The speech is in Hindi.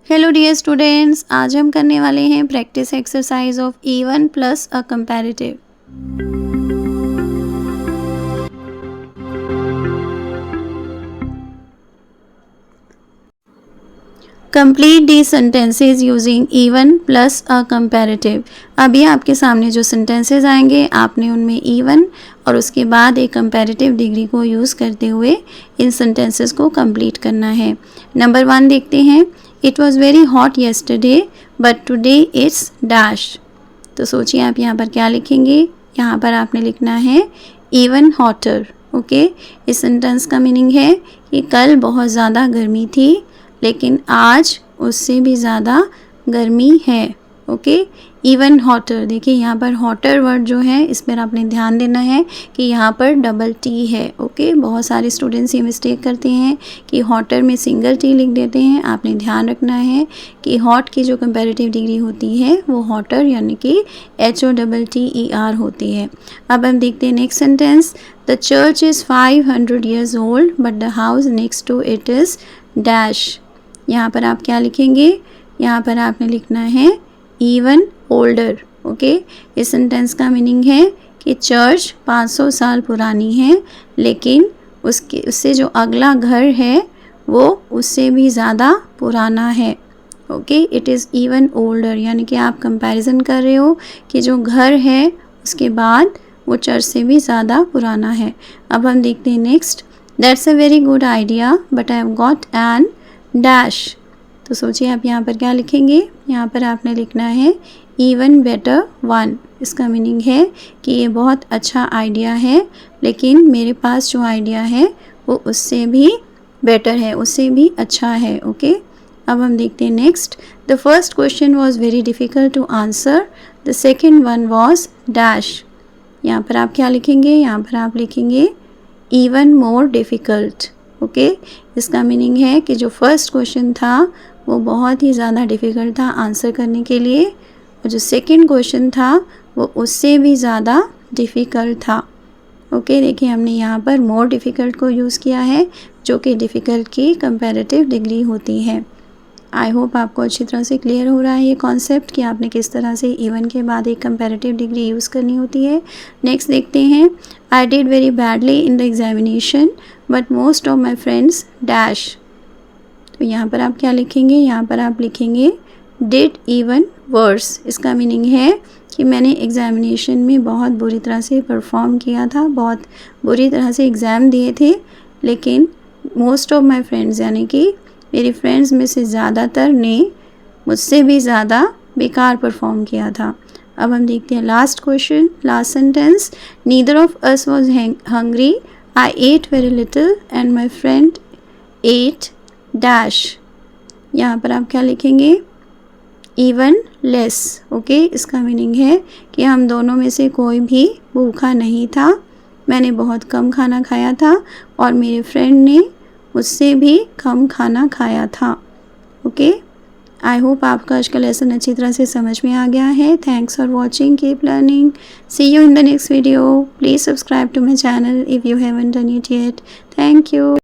हेलो डियर स्टूडेंट्स, आज हम करने वाले हैं practice exercise of even plus a comparative. Complete the sentences using even plus a comparative. अभी आपके सामने जो सेंटेंसेस आएंगे आपने उनमें इवन और उसके बाद एक कंपैरेटिव डिग्री को यूज़ करते हुए इन सेंटेंसेस को कंप्लीट करना है। नंबर 1 देखते हैं। It was very hot yesterday but today it's dash. तो सोचिए आप यहाँ पर क्या लिखेंगे। यहाँ पर आपने लिखना है इवन हॉटर। ओके, इस सेंटेंस का मीनिंग है कि कल बहुत ज़्यादा गर्मी थी लेकिन आज उससे भी ज़्यादा गर्मी है। Okay, even hotter. देखिए यहाँ पर हॉटर वर्ड जो है इस पर आपने ध्यान देना है कि यहाँ पर डबल टी है। ओके, बहुत सारे स्टूडेंट्स ये मिस्टेक करते हैं कि हॉटर में सिंगल टी लिख देते हैं। आपने ध्यान रखना है कि हॉट की जो कंपैरेटिव डिग्री होती है वो हॉटर यानी कि HOTTER होती है। अब हम देखते हैं next sentence. The church is 500 years old but the house next to it is dash. यहाँ पर आप क्या लिखेंगे। यहाँ पर आपने लिखना है इवन ओल्डर। ओके, इस सेंटेंस का मीनिंग है कि चर्च 500 साल पुरानी है लेकिन उससे जो अगला घर है वो उससे भी ज़्यादा पुराना है। Okay, it is even older यानी कि आप कंपैरिजन कर रहे हो कि जो घर है उसके बाद वो चर्च से भी ज़्यादा पुराना है। अब हम देखते हैं next. That's a very good idea but I have got an dash. तो सोचिए आप यहाँ पर क्या लिखेंगे। यहाँ पर आपने लिखना है इवन बेटर वन। इसका मीनिंग है कि ये बहुत अच्छा आइडिया है लेकिन मेरे पास जो आइडिया है वो उससे भी बेटर है, उससे भी अच्छा है। ओके, अब हम देखते हैं next. The first question was very difficult to answer, the second one was dash. यहाँ पर आप क्या लिखेंगे। यहाँ पर आप लिखेंगे इवन मोर डिफ़िकल्ट। ओके, इसका मीनिंग है कि जो फर्स्ट क्वेश्चन था वो बहुत ही ज़्यादा डिफ़िकल्ट था आंसर करने के लिए और जो सेकंड क्वेश्चन था वो उससे भी ज़्यादा डिफ़िकल्ट था। ओके, देखिए हमने यहाँ पर मोर डिफ़िकल्ट को यूज़ किया है जो कि डिफ़िकल्ट की कंपैरेटिव डिग्री होती है। आई होप आपको अच्छी तरह से क्लियर हो रहा है ये कॉन्सेप्ट कि आपने किस तरह से इवन के बाद एक कंपैरेटिव डिग्री यूज़ करनी होती है। नेक्स्ट देखते हैं। I did very badly in the examination but most of my friends dash. तो यहाँ पर आप क्या लिखेंगे। यहाँ पर आप लिखेंगे डिड इवन वर्स। इसका मीनिंग है कि मैंने एग्ज़ामिनेशन में बहुत बुरी तरह से परफॉर्म किया था, बहुत बुरी तरह से एग्ज़ाम दिए थे लेकिन मोस्ट ऑफ माई फ्रेंड्स यानी कि मेरी फ्रेंड्स में से ज़्यादातर ने मुझसे भी ज़्यादा बेकार परफॉर्म किया था। अब हम देखते हैं last question, last sentence. Neither of us was hungry, I ate very little and my friend ate dash. यहाँ पर आप क्या लिखेंगे इवन लेस। ओके, इसका मीनिंग है कि हम दोनों में से कोई भी भूखा नहीं था। मैंने बहुत कम खाना खाया था और मेरे फ्रेंड ने मुझसे भी कम खाना खाया था। ओके, आई होप आपका आज का लेसन अच्छी तरह से समझ में आ गया है। Thanks for watching, keep learning, see you in the next video. Please subscribe to my channel if you haven't done it yet. Thank you.